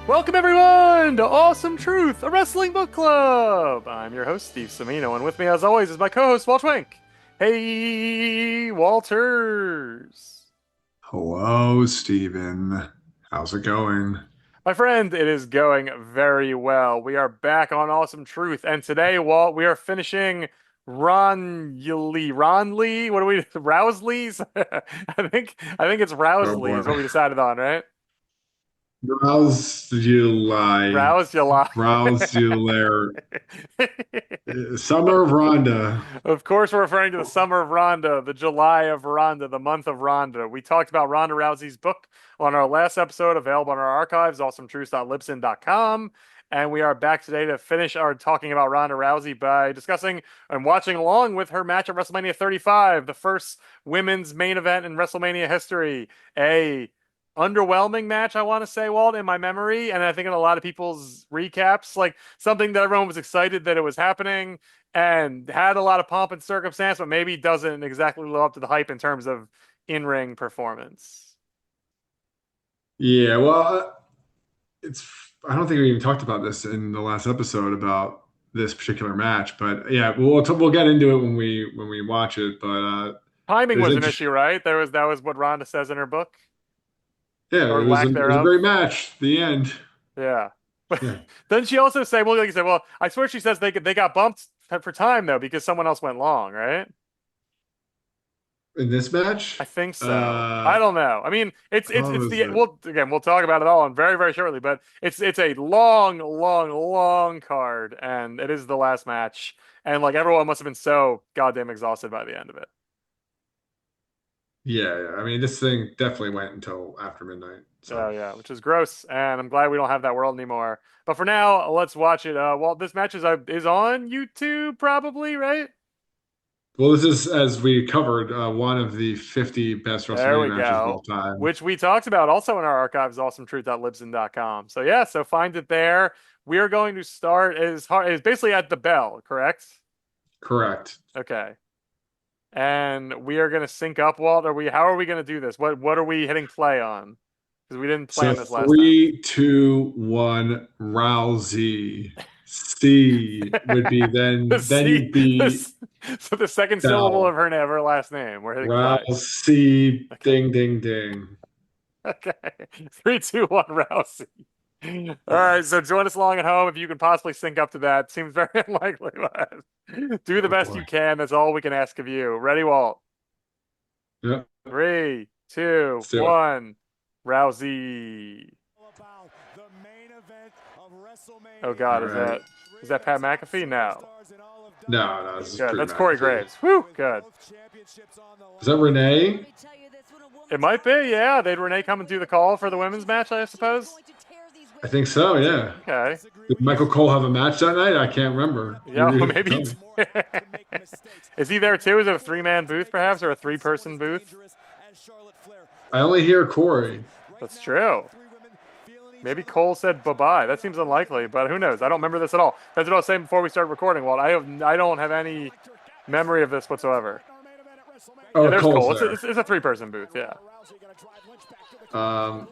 Welcome everyone to Awesome Truth, a wrestling book club. I'm your host, Steve Semino, and with me as always is my co-host, Walt Twink. Hey, Walters. Hello, Steven. How's it going? My friend, it is going very well. We are back on Awesome Truth, and today, Walt, we are finishing Ron Lee. What do we Rouse-ly's? I think it's Oh Rouse-ly boy. is what we decided on, right? Rouse you lie. Rouse you lie. Rouse you there. Summer of Ronda. Of course, we're referring to the summer of Ronda, the July of Ronda, the month of Ronda. We talked about Ronda Rousey's book on our last episode, available on our archives, awesometruths.libsyn.com. And we are back today to finish our talking about Ronda Rousey by discussing and watching along with her match at WrestleMania 35, the first women's main event in WrestleMania history. A underwhelming match, I want to say, Walt, in my memory, and I think in a lot of people's recaps, like something that everyone was excited that it was happening and had a lot of pomp and circumstance, but maybe doesn't exactly live up to the hype in terms of in-ring performance. Yeah, well, it's I don't think we even talked about this in the last episode about this particular match, but yeah, we'll get into it when we watch it. But Timing it was was an interesting. issue, right? That was what Rhonda says in her book, Yeah, or it was lack it was a thereof. great match. The end. Yeah. But Yeah. then she also say, well, like you said, well, I swear she says they got bumped for time though because someone else went long, right? In this I match, think so. I don't know. I mean, how it's was the it? we'll talk about it all in very very shortly, but it's a long card, and it is the last match, and like everyone must have been so goddamn exhausted by the end of it. Yeah. I mean, this thing definitely went until after midnight. So. Oh yeah, which is gross, and I'm glad we don't have that world anymore. But for now, let's watch it. Well, this match is on YouTube probably, right? Well, this is, as we covered, one of the 50 best There WrestleMania we matches of all go. time. Which we talked about also in our archives, awesometruth.libsyn.com. So yeah, so find it there. We are going to start as basically at the bell, correct? Correct. Okay. And we are going to sync up, Walt. How are we going to do this? What are we hitting play on? Because we didn't So plan this last time. 3, 2, 1, Rousey. C would be then See, you'd be this, so the second syllable Bell. of her last name. We're hitting play. Rousey. Okay. Ding, ding, ding. Okay. 3, 2, 1, Rousey. All right, so join us along at home if you can possibly sync up to that. Seems very unlikely, but do the Oh best boy. you can. That's all we can ask of you. Ready, Walt? Yep. 3, 2, Let's do it. 1. Rousey. Oh All God, right. is that Pat McAfee? No. No, this is Good. pretty That's Corey McAfee. Graves. Whew. Good. Is that Renee? It might be. Yeah. They'd Renee come and do the call for the women's match, I suppose. I think so, yeah. Okay. Did Michael Cole have a match that night? I can't remember. Yeah. You Maybe. tell me. Is he there too? Is it a three-man booth, perhaps, or a three-person booth? I only hear Corey. That's true. Maybe Cole said bye-bye. That seems unlikely, but who knows? I don't remember this at all. That's what I was saying before we started recording, Walt. I don't have any memory of this whatsoever. Yeah, Oh, there's Cole's Cole. there. It's a three-person booth, yeah. Um,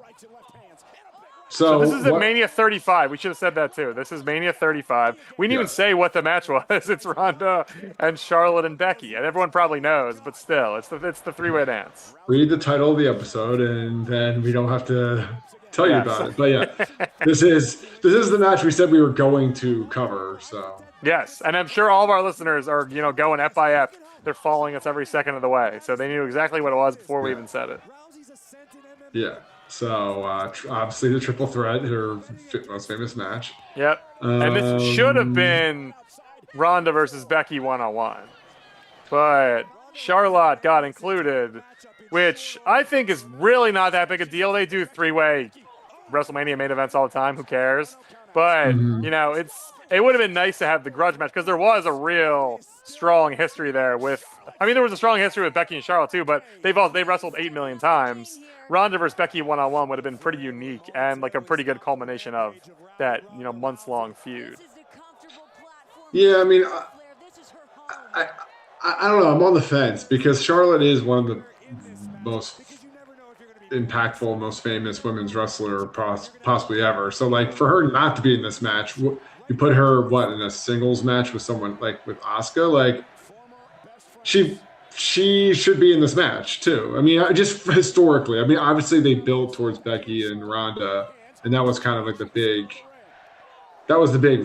So so this is at what? Mania 35. We should have said that too. This is Mania 35. We didn't even Yes, say what the match was. It's Ronda and Charlotte and Becky, and everyone probably knows, but still, it's the three-way dance. read the title of the episode, and then we don't have to tell you Yes. about it. But yeah, this is the match we said we were going to cover. So Yes, and I'm sure all of our listeners are, going F by F. They're following us every second of the way, so they knew exactly what it was before we yeah, even said it. yeah. So obviously the triple threat, her most famous match. Yep. And this should have Um, been Ronda versus Becky one-on-one, but Charlotte got included, which I think is really not that big a deal. They do three-way WrestleMania main events all the time. Who cares? But mhm. it would have been nice to have the grudge match because there was a real strong history there with. I mean, there was a strong history with Becky and Charlotte too, but they've wrestled 8 million times. Ronda versus Becky one-on-one would have been pretty unique and like a pretty good culmination of that months long feud. Yeah, I mean, I, I don't know. I'm on the fence because Charlotte is one of the most impactful, most famous women's wrestler possibly ever. So like for her not to be in this match, you put her in a singles match with someone like with Asuka, like she should be in this match too. I mean, just historically, I mean, obviously they built towards Becky and Ronda, and that was kind of like the big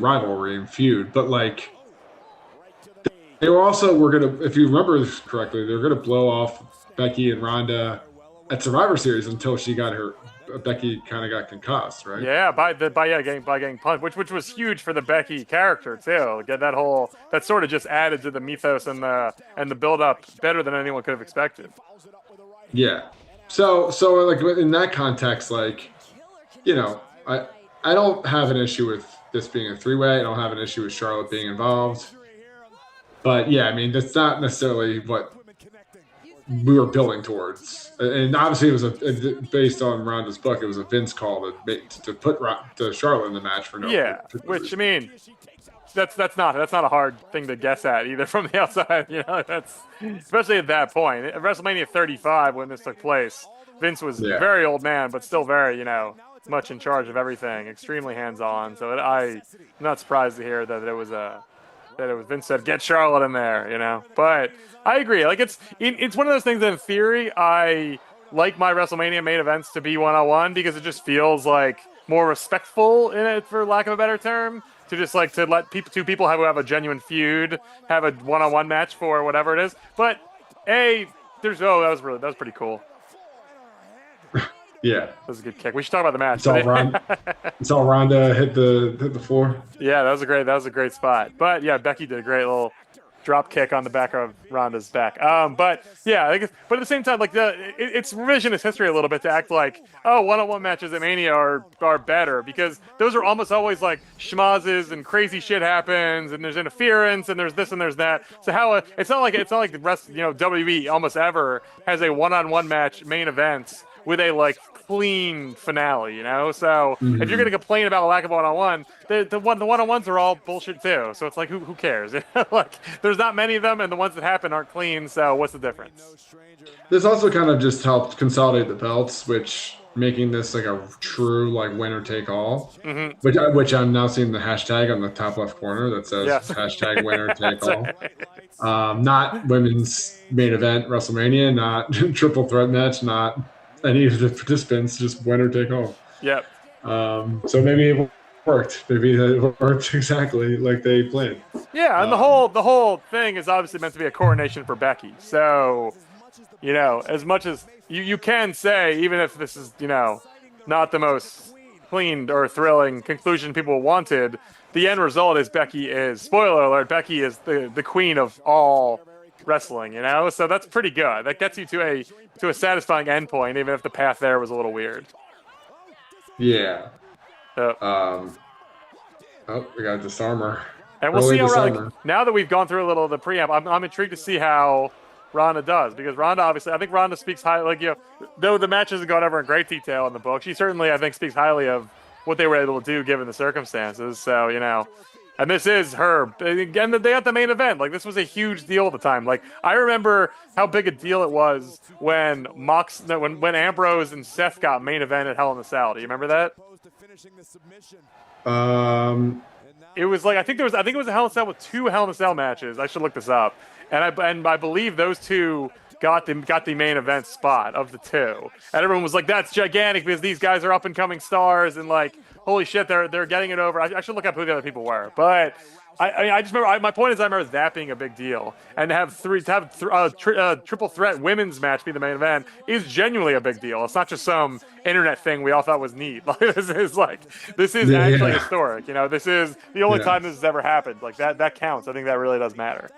rivalry and feud. But like they were gonna, if you remember this correctly, they were gonna blow off Becky and Ronda at Survivor Series until Becky kind of got concussed, right? Yeah, by getting punched, which was huge for the Becky character too. Get that sort of just added to the mythos and the build up better than anyone could have expected. Yeah. So like in that context, like, you know, I don't have an issue with this being a three-way. I don't have an issue with Charlotte being involved. But yeah, I mean, that's not necessarily what we were building towards. And obviously, it was based on Ronda's book. It was a Vince call to put Charlotte in the match for no. Yeah, which I mean, that's not a hard thing to guess at either from the outside. You know, that's especially at that point. At WrestleMania 35, when this took place, Vince was a very old man, but still very, much in charge of everything, extremely hands-on. So I'm not surprised to hear that it was Vince said, get Charlotte in there, But I agree. Like it's one of those things that in theory I like my WrestleMania main events to be one-on-one because it just feels like more respectful in it, for lack of a better term, to just like to let two people who have a genuine feud have a one-on-one match for whatever it is. But that was pretty cool. Yeah, that was a good kick. We should talk about the match. It's all Ronda hit the floor. Yeah, that was a great spot. But yeah, Becky did a great little drop kick on the back of Ronda's back. But yeah, but at the same time, like it's revisionist history a little bit to act like, oh, one-on-one matches at Mania are better, because those are almost always like schmazes and crazy shit happens and there's interference and there's this and there's that. So it's not like the rest, WWE almost ever has a one-on-one match main event with a like clean finale, So if you're gonna complain about a lack of one-on-one, the one-on-ones are all bullshit too. So it's like who cares? Like there's not many of them, and the ones that happen aren't clean. So what's the difference? This also kind of just helped consolidate the belts, which making this like a true like winner take all. Mm-hmm. Which I'm now seeing the hashtag on the top left corner that says hashtag winner take all. Not women's main event WrestleMania, not triple threat match, not any of the participants, just winner take all. Yep. So maybe it worked. Maybe it worked exactly like they planned. Yeah, and the whole thing is obviously meant to be a coronation for Becky. So, as much as you can say, even if this is, not the most clean or thrilling conclusion people wanted, the end result is spoiler alert, Becky is the queen of all wrestling, so that's pretty good. That gets you to a satisfying endpoint, even if the path there was a little weird. Yeah. We got Disarmer. And we'll see how now that we've gone through a little of the preamp, I'm intrigued to see how Ronda does, because Ronda obviously, I think Ronda speaks highly, though the match hasn't gone over in great detail in the book, she certainly, I think, speaks highly of what they were able to do given the circumstances. So, and this is her. Again, they got the main event. Like, this was a huge deal at the time. Like, I remember how big a deal it was when when Ambrose and Seth got main event at Hell in a Cell. Do you remember that? It was like I think it was a Hell in a Cell with 2 Hell in a Cell matches. I should look this up. And I believe those 2 got the main event spot of the 2. And everyone was like, "That's gigantic because these guys are up and coming stars," and like, holy shit, they're getting it over. I should look up who the other people were, but I just remember. My point is, I remember that being a big deal, and to have triple threat women's match be the main event is genuinely a big deal. It's not just some internet thing we all thought was neat. Like this is actually historic. This is the only time this has ever happened. Like that counts. I think that really does matter.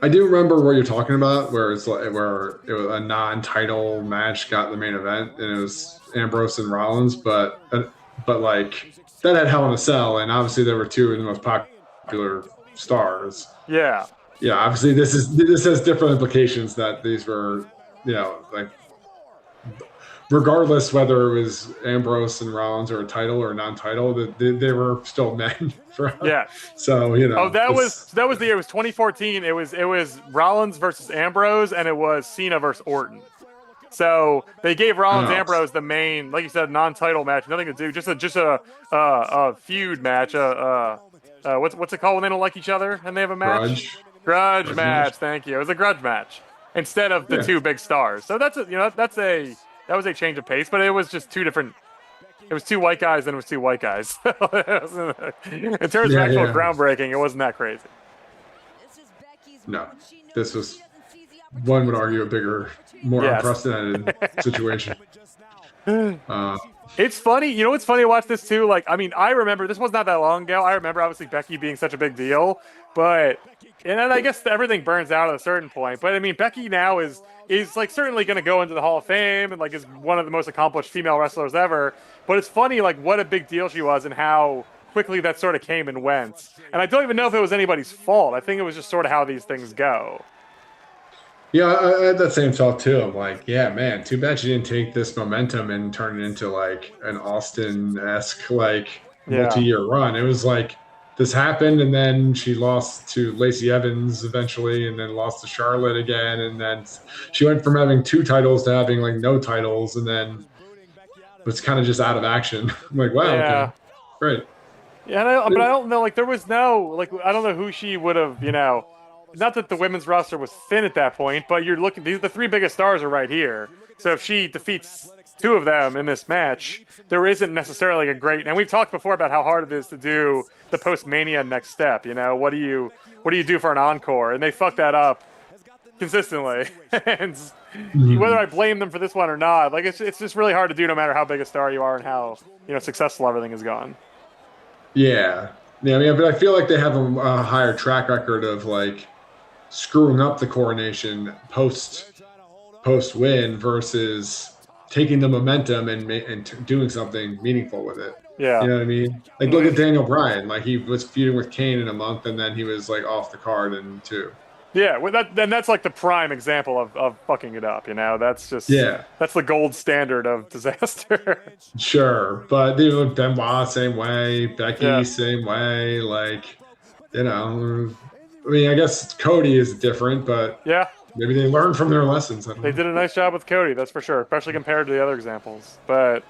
I do remember what you're talking about, where it was a non-title match got the main event, and it was Ambrose and Rollins, but like that had Hell in a Cell, and obviously there were 2 of the most popular stars. Yeah. Obviously this has different implications that these were, like regardless whether it was Ambrose and Rollins or a title or non-title, they were still men. Yeah. So that was the year. It was 2014. It was Rollins versus Ambrose, and it was Cena versus Orton. So they gave Rollins Oh, Ambrose the main, like you said, non-title match, nothing to do, just a feud match. What's it called when they don't like each other and they have a match? grudge. Grudge Grudge match. match. Thank you. It was a grudge match instead of the Yeah. two big stars. So that was a change of pace, but it was just two different. It was two white guys and it was two white guys. In terms of Yeah, actual yeah. groundbreaking, it wasn't that crazy. No. This was, one would argue, a bigger, more Yes. unprecedented situation. Uh, It's funny, you know what's funny to watch this too? Like, I mean, I remember this was not that long ago. I remember obviously Becky being such a big deal, but and then I guess everything burns out at a certain point. But I mean, Becky now is like certainly going to go into the Hall of Fame and like is one of the most accomplished female wrestlers ever. But it's funny like what a big deal she was and how quickly that sort of came and went. And I don't even know if it was anybody's fault. I think it was just sort of how these things go. yeah, I had that same thought too. I'm like, yeah, man, too bad she didn't take this momentum and turn it into like an Austin-esque like Yeah. multi-year run. It was like this happened, and then she lost to Lacey Evans eventually, and then lost to Charlotte again, and then she went from having two titles to having like no titles, and then was kind of just out of action. I'm like, wow, okay, Yeah. great. Yeah, but I don't know. Like, there was no like I don't know who she would have. Not that the women's roster was thin at that point, but you're looking. These the three biggest stars are right here. So if she defeats two of them in this match, there isn't necessarily a great. And we've talked before about how hard it is to do the post Mania next step. What do you do for an encore? And they fucked that up consistently. And whether Mhm. I blame them for this one or not, like it's just really hard to do no matter how big a star you are and how successful everything has gone. Yeah, yeah. I mean, but I feel like they have a higher track record of like screwing up the coronation post win versus taking the momentum and doing something meaningful with it. Yeah. You know what I mean? Like look at Daniel Bryan. Like he was feuding with Kane in a month, and then he was like off the card in two. Yeah, well, that's like the prime example of fucking it up. Yeah, That's the gold standard of disaster. sure. But you know, Benoit same way, Becky Yeah, same way. Like you know, I mean, I guess Cody is different, but yeah, maybe they learned from their lessons. I don't they know. did a nice job with Cody, that's for sure, especially compared to the other examples. But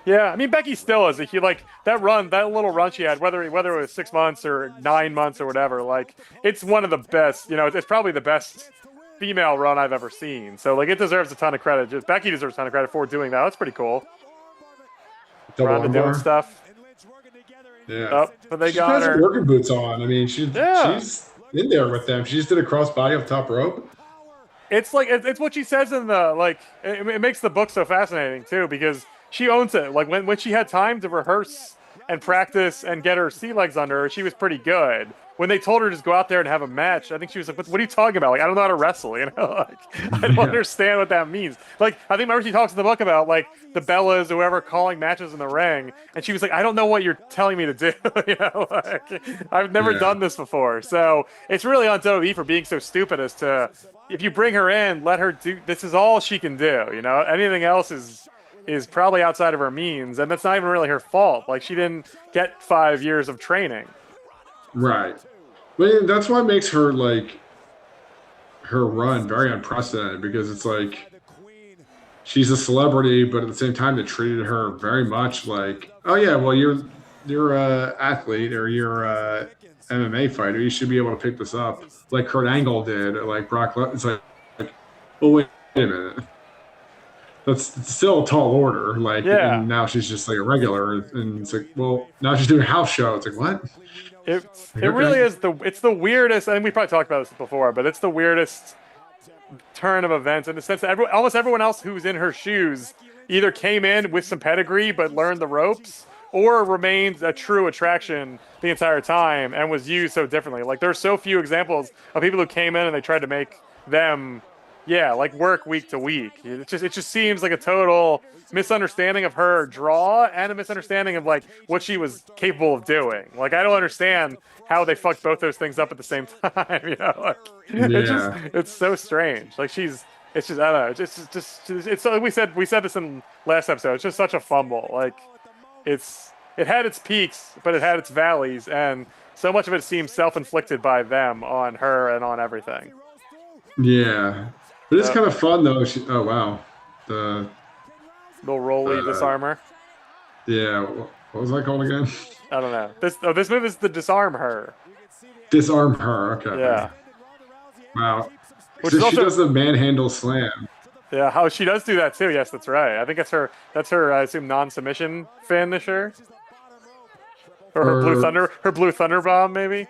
yeah, I mean Becky still is. He like that little run she had, whether it was 6 months or 9 months or whatever. Like it's one of the best. It's probably the best female run I've ever seen. So like it deserves a ton of credit. Just Becky deserves a ton of credit for doing that. That's pretty cool. Double Ronda doing armbar. stuff. Yeah. Oh, but they She got has her her. working boots on. I mean, Yeah. she's in there with them. She just did a crossbody up top rope. It's like it's what she says in the like. It makes the book so fascinating too because she owns it. Like when she had time to rehearse and practice and get her sea legs under her, she was pretty good. When they told her to just go out there and have a match, I think she was like, "What are you talking about? Like I don't know how to wrestle. Like I don't Yeah. understand what that means." Like I think remember she talks in the book about like the Bellas, or whoever calling matches in the ring, and she was like, "I don't know what you're telling me to do." I've never Yeah. done this before, so it's really on WWE for being so stupid as to if you bring her in, let her do. This is all she can do. Anything else is probably outside of her means, and that's not even really her fault. Like she didn't get 5 years of training. Right. But that's what makes her like her run very unprecedented because it's like she's a celebrity, but at the same time they treated her very much like, oh yeah, well you're a athlete or you're a MMA fighter. You should be able to pick this up, like Kurt Angle did, or like Brock. It's like, oh wait a minute, that's still a tall order. Like, Yeah, and now she's just like a regular, and it's like, well, now she's doing a house show. It's like, what? it Like, it really okay, is it's the weirdest. And we probably talked about this before, but it's the weirdest turn of events in the sense that almost everyone else who's in her shoes either came in with some pedigree but learned the ropes or remained a true attraction the entire time and was used so differently. Like there's so few examples of people who came in and they tried to make them like work week to week. It just seems like a total misunderstanding of her draw and a misunderstanding of like what she was capable of doing. Like I don't understand how they fucked both those things up at the same time. yeah, It's so strange. Like it's just I don't know. It's like we said this in last episode. It's just such a fumble. Like it had its peaks, but it had its valleys, and so much of it seems self-inflicted by them on her and on everything. yeah. But it's So kind of fun though. Oh wow. the Little Rolly uh, disarmer. yeah. What was that called again? I don't know. This move is to disarm her. Disarm her. Okay. Yeah. Wow. Which So is she also does the manhandle slam. yeah, how she does do that too. Yes, that's right. I think that's her I assume non-submission finisher. Or Or her blue thunder bomb maybe.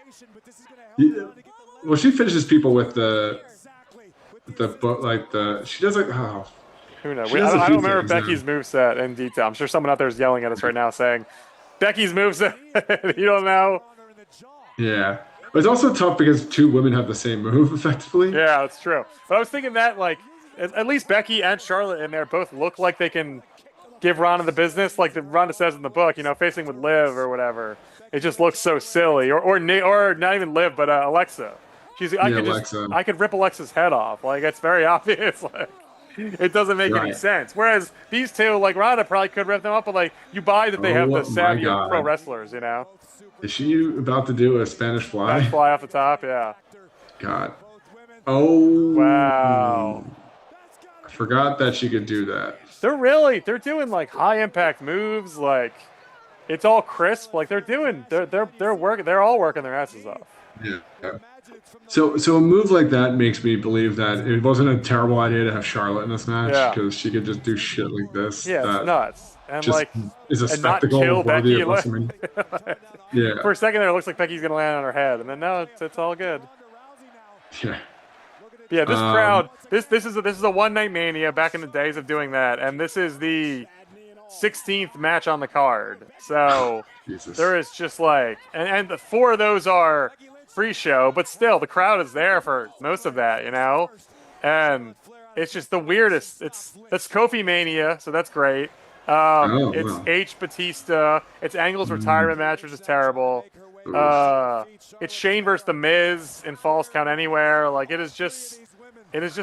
yeah, well, she finishes people with like the she does like oh Who knows? she does a I few don't remember things Becky's now. moveset in detail. I'm sure someone out there is yelling at us right now saying, Becky's moveset. You don't know? Yeah. But it's also tough because two women have the same move effectively. Yeah, that's true. But I was thinking that, like, at least Becky and Charlotte in there both look like they can give Ronda the business, like the Ronda says in the book, facing with Liv or whatever. It just looks so silly. Or not even Liv, but Alexa. Yeah, Alexa. I could rip Alexa's head off. Like, it's very obvious. Like, it doesn't make any Right. sense. Whereas these two, like Ronda, probably could rip them up, but like you buy that they have the Oh my savvy of pro God. wrestlers. Is she about to do a Spanish Smash fly? fly off the top, yeah. God. Oh, Wow. I forgot that she could do that. They're doing like high impact moves, like it's all crisp. Like they're all working their asses off. Yeah. So a move like that makes me believe that it wasn't a terrible idea to have Charlotte in this match Yeah. because she could just do shit like this Yeah, it's that nuts. And just like is a and not spectacle kill worthy of Becky. WrestleMania. Yeah. For a second there it looks like Becky's gonna land on her head, and then no, it's all good. Yeah. But yeah, this Um, crowd, this is a one night mania back in the days of doing that, and this is the 16th match on the card. So Jesus. there is just like, and the four of those are free show, but still the crowd is there for most of that. And it's just the weirdest. That's Kofi Mania, so that's great. Oh, It's wow. H Batista. It's Angle's Mm, retirement match, which is terrible. oof. It's Shane versus The Miz in Falls Count Anywhere. Like it is just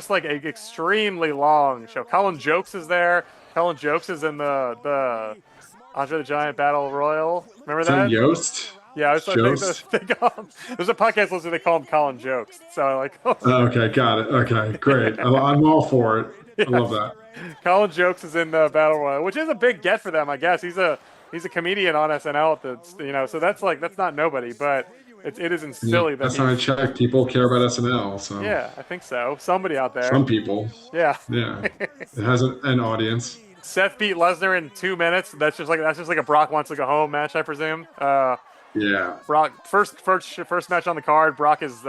like an extremely long show. Colin Jokes is there. Colin Jokes is in the Andre the Giant Battle Royal. Remember Is that that? Yost? Yeah, I think Jost? they call him. There's a podcast listener they call him Colin Jokes. So I like Oh, okay, got it. Okay, great. I'm all for it. I love yes. that. Colin Jokes is in the Battle Royal, which is a big get for them, I guess. He's a comedian on SNL so that's not nobody, but it isn't Yeah, silly that last time I he's checked, people care about SNL, so yeah, I think so. Somebody out there. some people, Yeah. yeah, it has an audience. Seth beat Lesnar in 2 minutes. That's just like a Brock wants to go home match, I presume. Yeah, Brock first match on the card. Brock is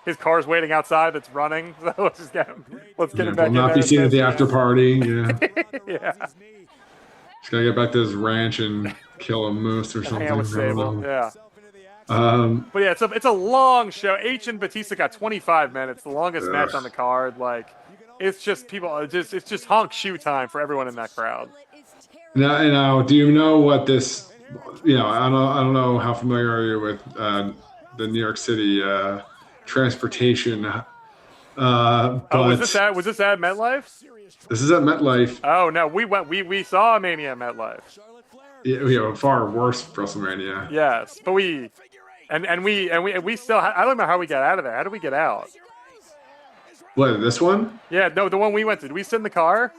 his car's waiting outside. That's running. So let's get yeah. him Will back in not there be as seen at fast the as after he party. Yeah, can. Yeah, just gotta get back to his ranch and kill a moose or and something. hang out with I don't Sable. know. Yeah, Um, but yeah, it's a long show. H and Batista got 25 minutes, the longest match on ugh. the card. Like it's just people. It's just honk shoe time for everyone in that crowd. Now, do you know what this? I don't know how familiar are you with the New York City transportation, Oh, but was this at MetLife? this is at MetLife. Oh no, we saw Mania at MetLife. Far worse WrestleMania. Yes, but we still. I don't know how we got out of there. How did we get out? What, this one? Yeah, no, the one we went to. Did we sit in the car?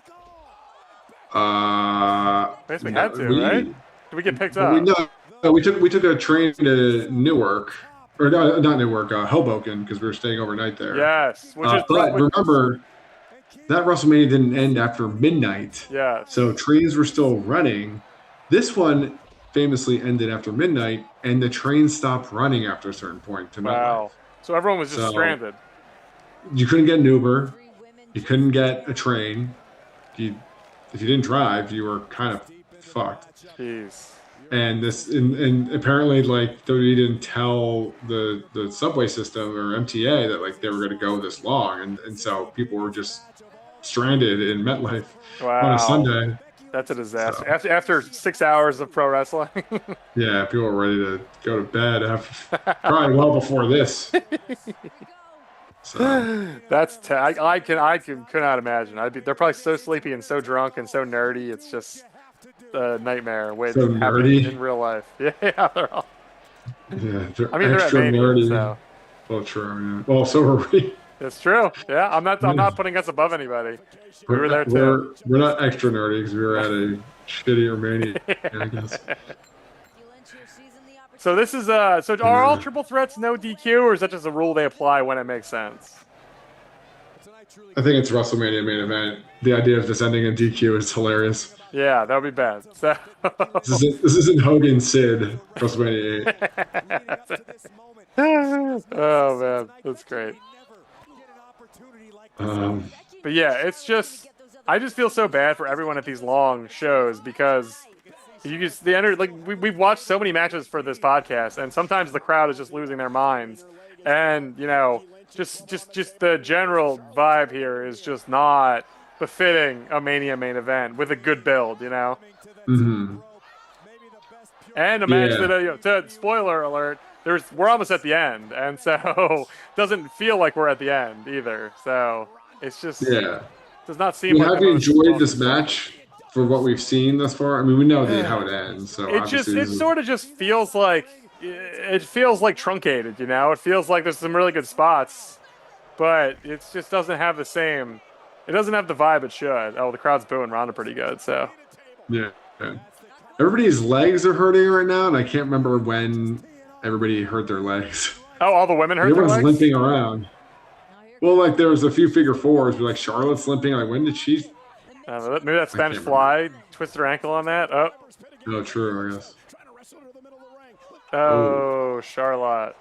I guess we had No, to, right? Did we get picked well, we up? no, we took a train to Newark, or no, not Newark, Hoboken, because we were staying overnight there. Yes, which is But remember, that WrestleMania didn't end after midnight, so yes. trains were still running. This one famously ended after midnight, and the train stopped runing after a certain point to MetLife. Wow. So everyone was just So stranded. you couldn't get an Uber, you couldn't get a train. If you didn't drive, you were kind of fucked. Jeez. And apparently like they didn't tell the subway system or MTA that like they were going to go this long, and so people were just stranded in MetLife on a Wow. Sunday. That's a disaster. So After 6 hours of pro wrestling. yeah, people were ready to go to bed probably well before this. So Could not imagine. They're probably so sleepy and so drunk and so nerdy. It's just a nightmare so waiting to happen nerdy. in real life. Yeah, they're all. Yeah, they're I mean, they're at extra Mania, nerdy. so Well, true. Yeah. Well, so are we. It's true. Yeah, I'm not putting us above anybody. We were there too. We're not extra nerdy because we were at a shittier Mania, I guess. So this is so are all triple threats no DQ, or is that just a rule they apply when it makes sense? I think it's WrestleMania main event. The idea of this ending in DQ is hilarious. Yeah, that would be bad. So This isn't Hogan Sid WrestleMania 8. Oh man, that's great. But yeah, it's just I just feel so bad for everyone at these long shows because you just we've watched so many matches for this podcast, and sometimes the crowd is just losing their minds, and you know just the general vibe here is just not befitting a Mania main event with a good build, you know. Mm-hmm. And a match that spoiler alert, we're almost at the end, and so doesn't feel like we're at the end either. So it's just does not seem like. Have you enjoyed this match for what we've seen thus far? I mean, we know how it ends, so it sort of just feels like truncated, you know. It feels like there's some really good spots, but it just doesn't have the same. It doesn't have the vibe it should. Oh, the crowd's booing Ronda pretty good, so. Yeah. Everybody's legs are hurting right now, and I can't remember when everybody hurt their legs. Oh, all the women hurt their legs? Everyone's limping around. Well, like, there was a few figure fours, but, like, Charlotte's limping. Like, when did she... maybe that Spanish Fly twisted her ankle on that. Oh. Oh, true, I guess. Oh, Charlotte.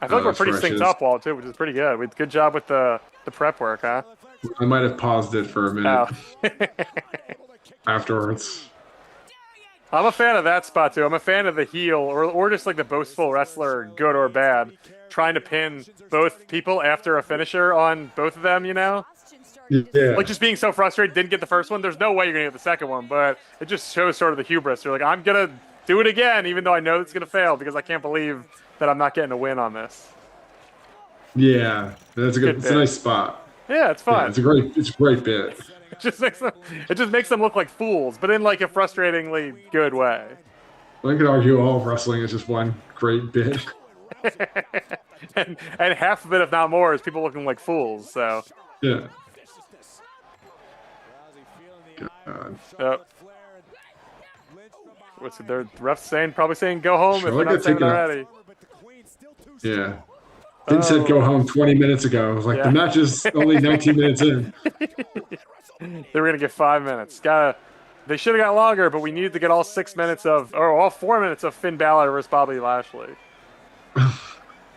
I feel like we're pretty synced up, Walt, too, which is pretty good. Good job with the prep work, huh? I might have paused it for a minute. Oh. Afterwards. I'm a fan of that spot, too. I'm a fan of the heel, or just like the boastful wrestler, good or bad, trying to pin both people after a finisher on both of them, you know? Yeah. Like just being so frustrated, didn't get the first one. There's no way you're going to get the second one, but it just shows sort of the hubris. You're like, I'm going to do it again, even though I know it's going to fail because I can't believe that I'm not getting a win on this. Yeah, that's it's a nice spot. Yeah, it's fun. Yeah, it's a great bit. It just makes them look like fools, but in like a frustratingly good way. I could argue all of wrestling is just one great bit. and half of it, if not more, is people looking like fools. So yeah. God. What's it? Their refs saying? Probably saying go home if they're not saying it already. Yeah. Vince said go home 20 minutes ago. I was like, the match is only 19 minutes in. They were gonna get 5 minutes. They should have got longer, but we needed to get all 6 minutes all 4 minutes of Finn Balor versus Bobby Lashley.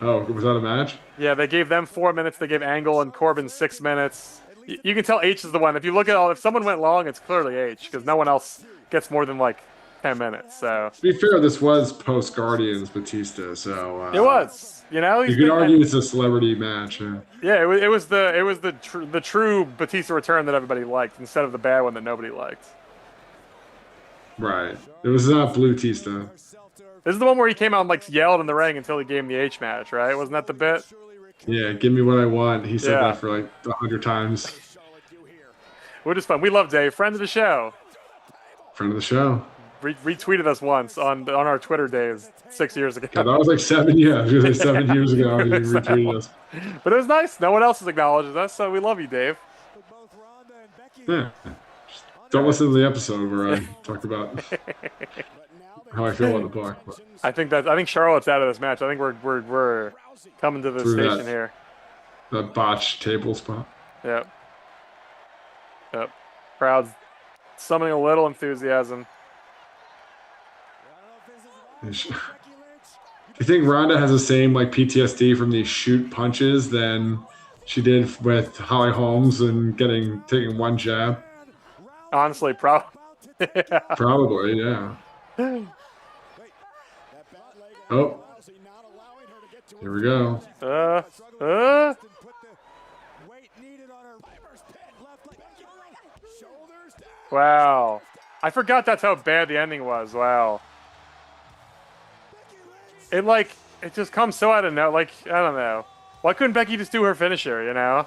Oh, was that a match? Yeah, they gave them 4 minutes. They gave Angle and Corbin 6 minutes. You can tell H is the one. If you look at if someone went long, it's clearly H because no one else gets more than like 10 minutes. So to be fair, this was post Guardians Batista, so it was. You know, you could argue it's a celebrity match. Yeah, it was the true Batista return that everybody liked instead of the bad one that nobody liked. Right. It was not Blue Tista. This is the one where he came out and like yelled in the ring until he gave him the H match, right? Wasn't that the bit? Yeah, give me what I want. He said that for like 100 times. Which is fun. We love Dave, friend of the show. Friend of the show. Retweeted us once on our Twitter days 6 years ago. Yeah, that was like 7 years. I was gonna say 7 years ago. He retweeted us. But it was nice. No one else has acknowledged us, so we love you, Dave. Yeah. Just don't listen to the episode where I talk about how I feel about the book. But. I think Charlotte's out of this match. I think we're coming to the station here. That botched table spot. Yep. Crowd's summoning a little enthusiasm. Do you think Ronda has the same like PTSD from these shoot punches than she did with Holly Holmes and taking one jab? Honestly, probably. Yeah. Probably, yeah. Oh. Here we go. Wow. I forgot that's how bad the ending was. Wow. It just comes so out of nowhere. Like, I don't know. Why couldn't Becky just do her finisher, you know?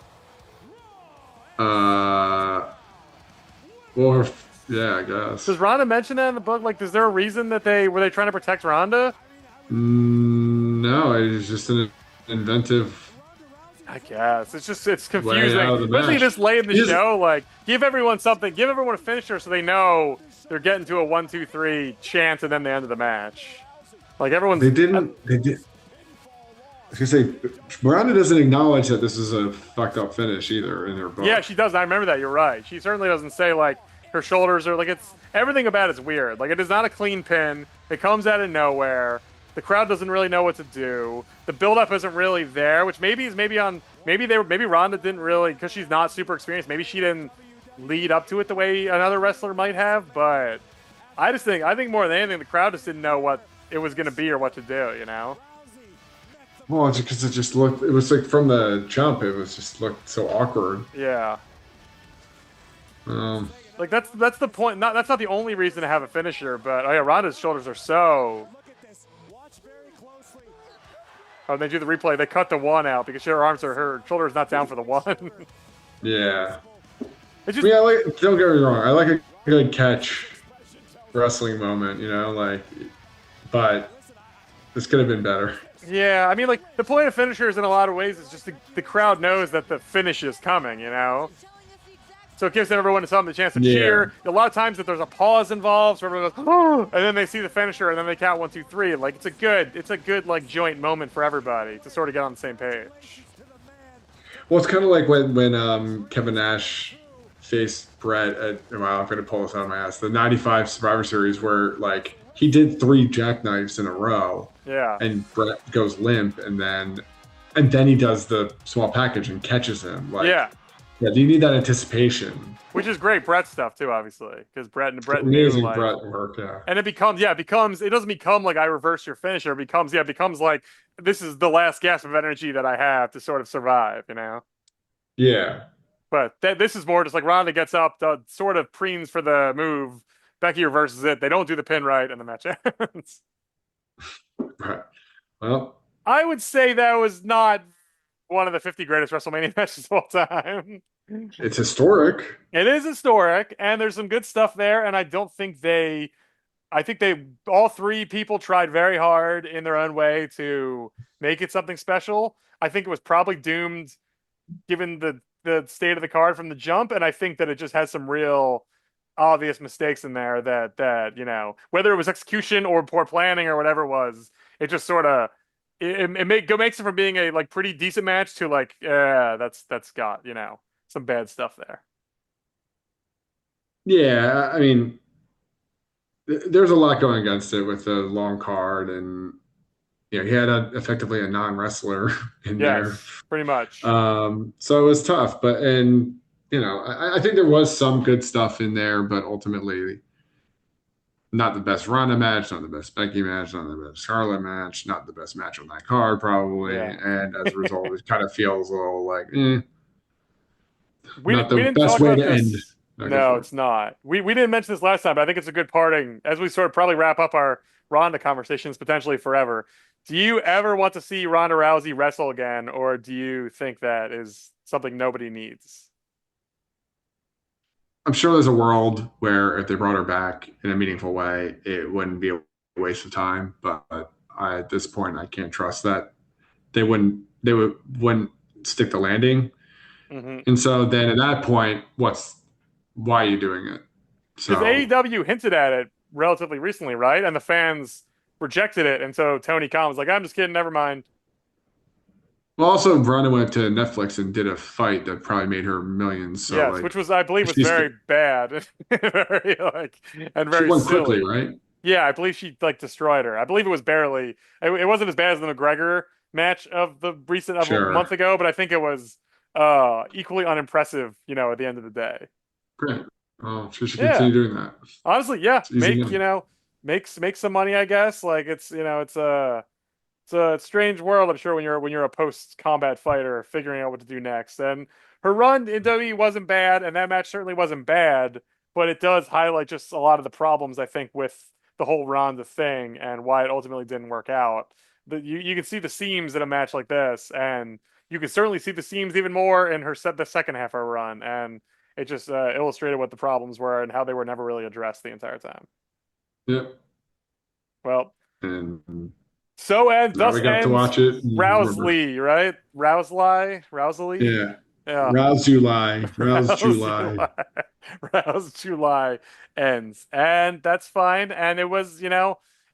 Well, yeah, I guess. Does Ronda mention that in the book? Like, is there a reason that were they trying to protect Ronda? No, it's just an inventive I guess it's way confusing, out of the especially match. this late in the He just show. Like, give everyone something, give everyone a finisher, so they know they're getting to a 1, 2, 3 chance, and then the end of the match. Like they everyone's, didn't they did I was gonna say Miranda doesn't acknowledge that this is a fucked up finish either in her yeah, book. she does. I remember that. You're right. She certainly doesn't say like her shoulders are like it's everything about it's weird. Like it is not a clean pin. It comes out of nowhere. The crowd doesn't really know what to do. The buildup isn't really there, which maybe is maybe on maybe Ronda didn't really because she's not super experienced. Maybe she didn't lead up to it the way another wrestler might have. But I think more than anything, the crowd just didn't know what it was going to be or what to do. You know? Well, it's because it just looked. It was like from the jump. It was just looked so awkward. Yeah. Um, Like that's the point. Not that's not the only reason to have a finisher, but oh yeah, Ronda's shoulders are so. Oh, they do the replay. They cut the one out because her arms are her shoulders not down for the one. yeah. It's I just mean, I like. Don't get me wrong. I like a good catch wrestling moment. Like, but this could have been better. yeah. I mean, like the point of finishers in a lot of ways is just the crowd knows that the finish is coming. So it gives everyone something a chance to Yeah. cheer. A lot of times that there's a pause involved, so everyone goes, oh, and then they see the finisher, and then they count 1, 2, 3. Like it's a good like joint moment for everybody to sort of get on the same page. Well, it's kind of like when Kevin Nash faced Brett at. Well, I'm going to pull this out of my ass. The '95 Survivor Series, where like he did three jackknives in a row, Yeah, and Brett goes limp, and then he does the small package and catches him. Like, yeah. yeah, you need that anticipation. Which is great Brett stuff too, obviously, because Brett knew Amazing like, Brett work. Yeah. and it doesn't become like I reverse your finisher. It becomes like this is the last gasp of energy that I have to sort of survive. Yeah. But this is more just like Ronda gets up, sort of preens for the move. Becky reverses it. They don't do the pin right, and the match ends. Right. Well, I would say that was not one of the 50 greatest WrestleMania matches of all time. it's historic. It is historic, and there's some good stuff there. And I think they all three people tried very hard in their own way to make it something special. I think it was probably doomed given the state of the card from the jump, and I think that it just has some real obvious mistakes in there that whether it was execution or poor planning or whatever it was, it just sort of makes it from being a like pretty decent match to like yeah that's got some bad stuff there. Yeah. I mean, there's a lot going against it with the long card, and he had effectively a non-wrestler in there. Yes, pretty much. So it was tough, but I think there was some good stuff in there, but ultimately not the best Ronda match, not the best Becky match, not the best Charlotte match, not the best match on that card probably, Yeah. and as a result, it kind of feels a little like We not we the didn't best talk way about to end. this. No, go No, for it. it's not. We didn't mention this last time, but I think it's a good parting as we sort of probably wrap up our Ronda conversations potentially forever. Do you ever want to see Ronda Rousey wrestle again, or do you think that is something nobody needs? I'm sure there's a world where if they brought her back in a meaningful way, it wouldn't be a waste of time. But at this point, I can't trust that they wouldn't stick the landing. Mm-hmm. And so then at that point, why are you doing it? Because So AEW hinted at it relatively recently, right? And the fans rejected it, and so Tony Khan was like, "I'm just kidding, never mind." well, also Ronda went to Netflix and did a fight that probably made her millions. So Yes, which like was I believe was she's very bad, very like and she very won quickly, silly. right? Yeah, I believe she like destroyed her. I believe it was barely. It wasn't as bad as the McGregor match of the recent of a Sure. month ago, but I think it was equally unimpressive. At the end of the day. Great. Oh, she should Yeah, continue doing that. honestly, yeah, It's easy money. make some money. I guess like it's a strange world. I'm sure when you're a post combat fighter figuring out what to do next. And her run in WWE wasn't bad, and that match certainly wasn't bad. But it does highlight just a lot of the problems I think with the whole Ronda thing and why it ultimately didn't work out. You can see the seams in a match like this, and you can certainly see the seams even more in the second half of her run, and it just illustrated what the problems were and how they were never really addressed the entire time. Yep. Well, And So and Now thus we got to ends watch it. And Rouse-ly, right? Rouse-ly? yeah. Yeah. Rouse July. Rouse Rouse July. July. Rouse July ends. And that's fine. And it was, it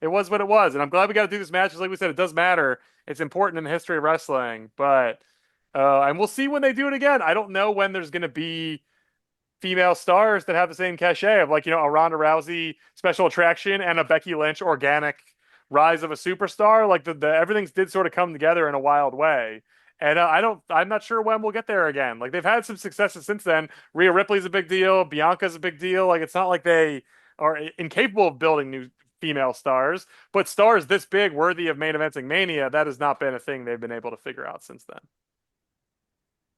was what it was. And I'm glad we got to do this match. Just like we said, it does matter. It's important in the history of wrestling. But and we'll see when they do it again. I don't know when there's gonna be female stars that have the same cachet of like, a Ronda Rousey special attraction and a Becky Lynch organic rise of a superstar. Like the everything's did sort of come together in a wild way. And I'm not sure when we'll get there again. Like they've had some successes since then. Rhea Ripley's a big deal. Bianca's a big deal. Like it's not like they are incapable of building new female stars, but stars this big, worthy of main eventing Mania, that has not been a thing they've been able to figure out since then.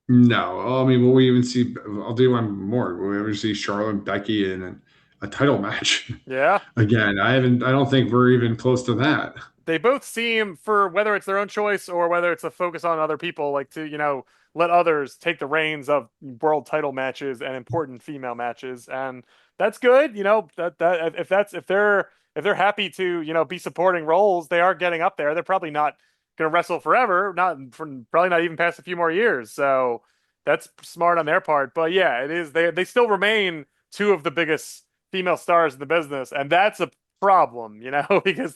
No, I mean, will we even see? I'll do one more. Will we ever see Charlotte and Becky in a title match Yeah. again? I haven't. I don't think we're even close to that. They both seem, for whether it's their own choice or whether it's a focus on other people, like to, let others take the reins of world title matches and important female matches. And that's good. That if they're happy to, be supporting roles, they are getting up there. They're probably not gonna wrestle forever, not for probably not even past a few more years. So that's smart on their part. But yeah, it is they still remain two of the biggest female stars in the business, and that's a problem, because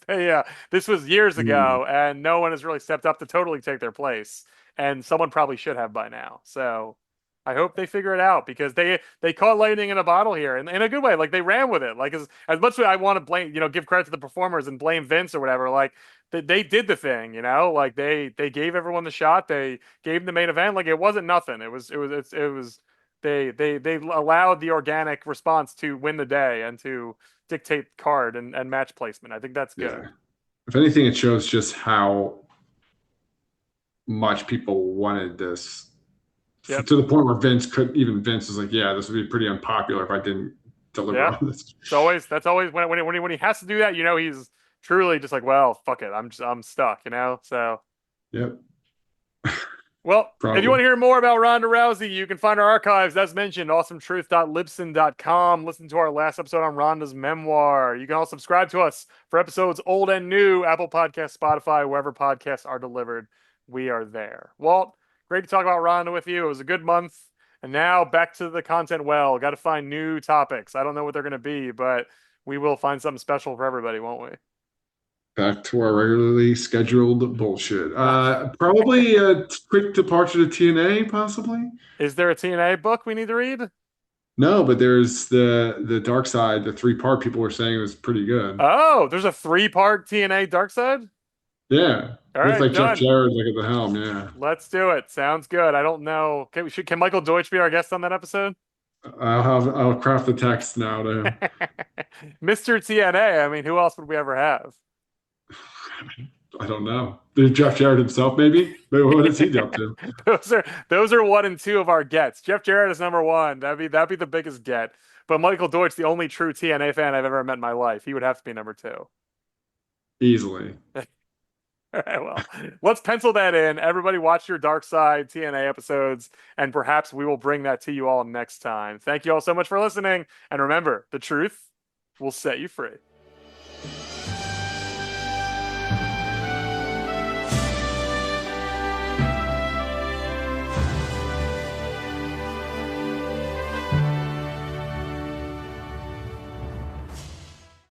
this was years Hmm. ago, and no one has really stepped up to totally take their place, and someone probably should have by now. So I hope they figure it out because they caught lightning in a bottle here, and in a good way. Like they ran with it. Like as much as I want to blame, give credit to the performers and blame Vince or whatever. Like they did the thing, like they gave everyone the shot. They gave them the main event. Like it wasn't nothing. It was they allowed the organic response to win the day and to dictate card and match placement. I think that's good. Yeah. If anything, it shows just how much people wanted this Yep. to the point where even Vince was like, yeah, this would be pretty unpopular if I didn't deliver Yeah. on this. That's always when he has to do that, he's truly just like, well, fuck it. I'm stuck. So Yep, well, if you want probably. to hear more about Ronda Rousey, you can find our archives, as mentioned, awesometruth.libsyn.com. Listen to our last episode on Ronda's memoir. You can also subscribe to us for episodes old and new, Apple Podcasts, Spotify, wherever podcasts are delivered. We are there. Walt, great to talk about Ronda with you. It was a good month. And now back to the content well. Got to find new topics. I don't know what they're going to be, but we will find something special for everybody, won't Back to our regularly scheduled bullshit. we? Probably a quick departure to TNA, possibly. Is there a TNA book we need to read? No, but there's the Dark Side, the three-part people were saying it was pretty good. Oh, there's a three-part TNA Dark Side? Yeah, All with right, like Jeff done. Jarrett like at the helm. Yeah, Let's do it. Sounds good. I don't know. Can Michael Deutsch be our guest on that episode? I'll craft the text now to. Mr. TNA. I mean, who else would we ever have? I don't know. There's Jeff Jarrett himself, maybe. Maybe what is he up to? Those are one and two of our gets. Jeff Jarrett is number one. That'd be the biggest get. But Michael Deutsch, the only true TNA fan I've ever met in my life, he would have to be number two. Easily. All right, well, let's pencil that in. Everybody, watch your Dark Side TNA episodes, and perhaps we will bring that to you all next time. Thank you all so much for listening. And remember, the truth will set you free.